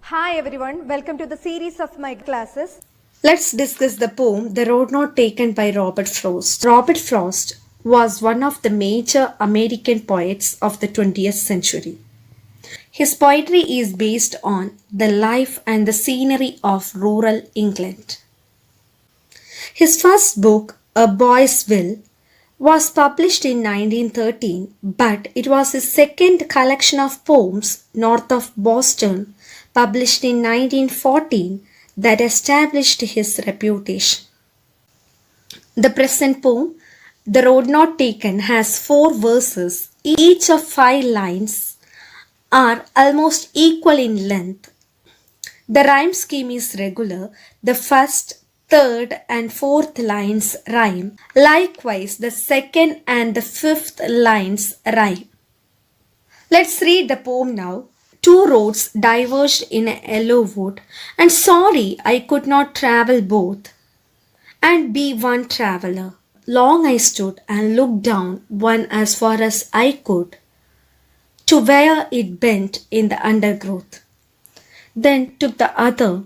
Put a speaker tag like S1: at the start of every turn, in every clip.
S1: Hi everyone, welcome to the series of my classes.
S2: Let's discuss the poem The Road Not Taken by Robert Frost. Robert Frost was one of the major American poets of the 20th century. His poetry is based on the life and the scenery of rural England. His first book, A Boy's Will, was published in 1913, but it was his second collection of poems north of Boston, published in 1914, that established his reputation. The present poem, The Road Not Taken, has 4 verses, each of 5 lines, are almost equal in length. The rhyme scheme is regular. The first, third, and fourth lines rhyme. Likewise, the second and the fifth lines rhyme. Let's read the poem now. 2 roads diverged in a yellow wood, and sorry I could not travel both, and be one traveller. Long I stood and looked down one as far as I could, to where it bent in the undergrowth. Then took the other,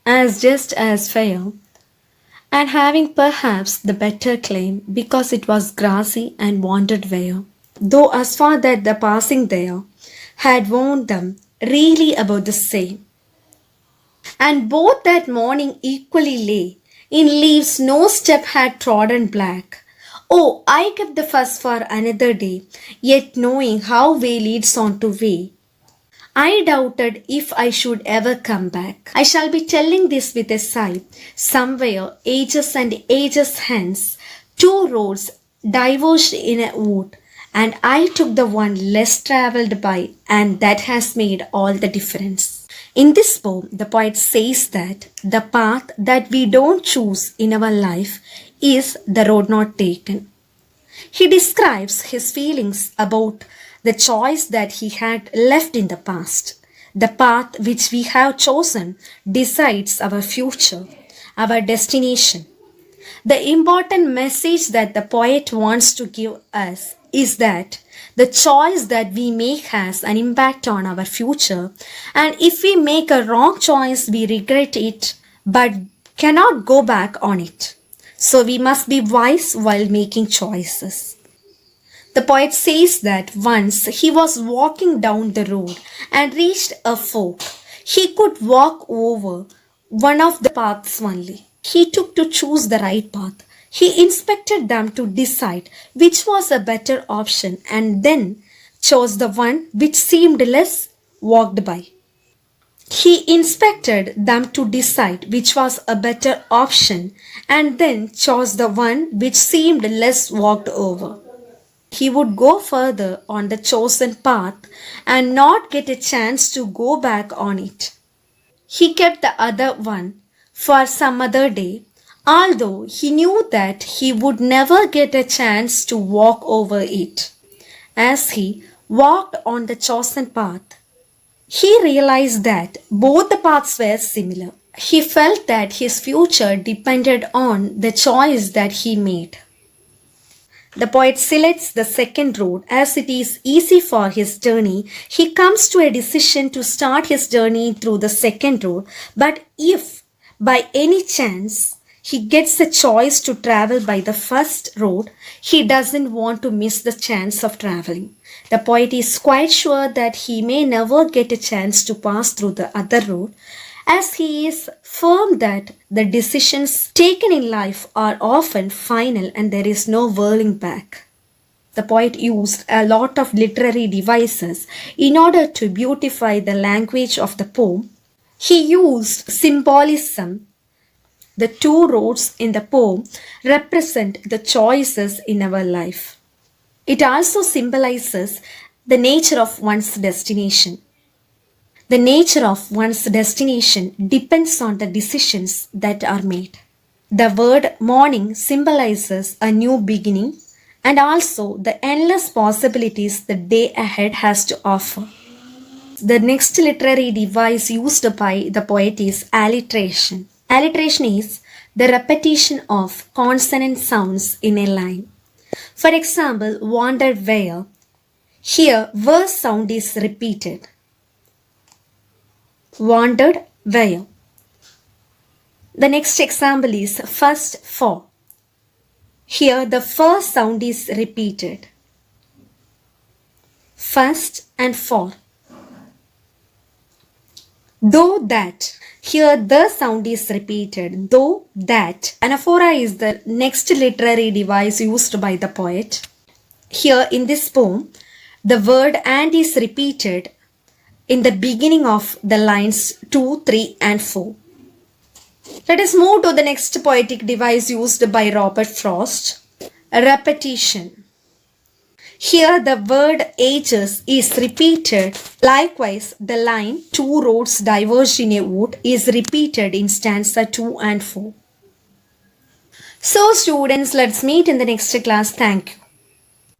S2: as just as fair, and having perhaps the better claim, because it was grassy and wandered where, though as far that the passing there had warned them really about the same. And both that morning equally lay in leaves no step had trodden black. Oh, I kept the first for another day, yet knowing how way leads on to way, I doubted if I should ever come back. I shall be telling this with a sigh. Somewhere, ages and ages hence, 2 roads diverged in a wood, and I took the one less travelled by, and that has made all the difference. In this poem, the poet says that the path that we don't choose in our life is the road not taken. He describes his feelings about the choice that he had left in the past. The path which we have chosen decides our future, our destination. The important message that the poet wants to give us is that the choice that we make has an impact on our future, and if we make a wrong choice, we regret it but cannot go back on it. So we must be wise while making choices. The poet says that once he was walking down the road and reached a fork. He could walk over one of the paths only. He took to choose the right path. He inspected them to decide which was a better option, and then chose the one which seemed less walked by. He inspected them to decide which was a better option, and then chose the one which seemed less walked over. He would go further on the chosen path and not get a chance to go back on it. He kept the other one for some other day, although he knew that he would never get a chance to walk over it. As he walked on the chosen path, he realized that both the paths were similar. He felt that his future depended on the choice that he made. The poet selects the second road as it is easy for his journey. He comes to a decision to start his journey through the second road. But if by any chance he gets a choice to travel by the first road, he doesn't want to miss the chance of traveling. The poet is quite sure that he may never get a chance to pass through the other road, as he is firm that the decisions taken in life are often final and there is no whirling back. The poet used a lot of literary devices in order to beautify the language of the poem. He used symbolism. The 2 roads in the poem represent the choices in our life. It also symbolizes the nature of one's destination. The nature of one's destination depends on the decisions that are made. The word morning symbolizes a new beginning and also the endless possibilities the day ahead has to offer. The next literary device used by the poet is alliteration. Alliteration is the repetition of consonant sounds in a line. For example, wandered where. Here, verse sound is repeated. wandered where. The next example is first for. Here the first sound is repeated. First and for. Though that. Here the sound is repeated. Though that. Anaphora is the next literary device used by the poet. Here in this poem, the word and is repeated in the beginning of the lines 2, 3 and 4. Let us move to the next poetic device used by Robert Frost. Repetition. Here the word ages is repeated. Likewise, the line two roads diverged in a wood is repeated in stanza 2 and 4. So students, let's meet in the next class. Thank you.